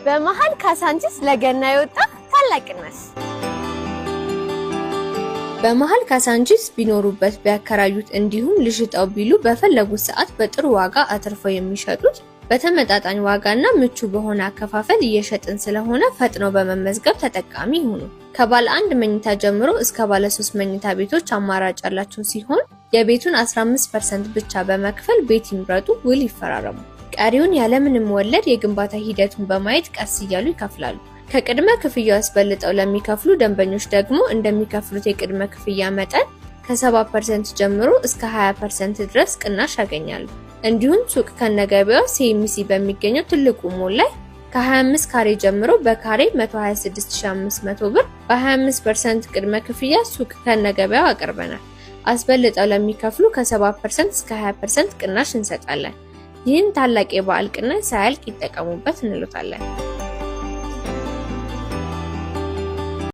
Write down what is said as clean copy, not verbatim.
በመሃል ካሳንቺስ ለገና የወጣ ታላቅ ቅናሽ። በመሃል ካሳንቺስ ቢኖሩበት ቢያከራዩት እንዲሁም ልሽጣው ቢሉ በፈለጉት ሰዓት በጥሩ ዋጋ አትርፈው የሚሸጡት በተመጣጣኝ ዋጋና ምቹ በሆነ አከፋፈል እየሸጥን ስለሆነ ፈጥነው በመመዝገብ ተጠቃሚ ይሁኑ። ከባለ 1 መኝታ ጀምሮ እስከ ባለ 3 መኝታ ቤቶች አማራጭ ያላቸው ሲሆን የቤቱን 15% ብቻ በመክፈል ቤት ይምረጡ፣ ውል ይፈራረሙ። ቀሪውን ያለምንም ወለድ የግንባታ ሂደቱን በማየት ቀስ እያሉ ይከፍላሉ። ከቅድመ ክፍያው አስበልጠው ለሚከፍሉ ደንበኞች ደግሞ እንደሚከፍሉት የቅድመ ክፍያ መጠን ከ7% ጀምሮ እስከ 20% ድረስ ቅናሽ ያገኛሉ። እንዲሁም ሱቅ ከነገበያው ሲኤምሲ በሚገኘው ትልቁ ሞል ላይ ከ25 ካሬ ጀምሮ በካሬ 126500 ብር በ25% ቅድመ ክፍያ ሱቅ ከነገበያው አቅርበናል። አስበልጠው ለሚከፍሉ ከ7% እስከ 20% ቅናሽ እንሰጣለን። ይህን ታላቅ የበዓል ቅናሽ ሳያልቅ ይጠቀሙበት እንሎታለን።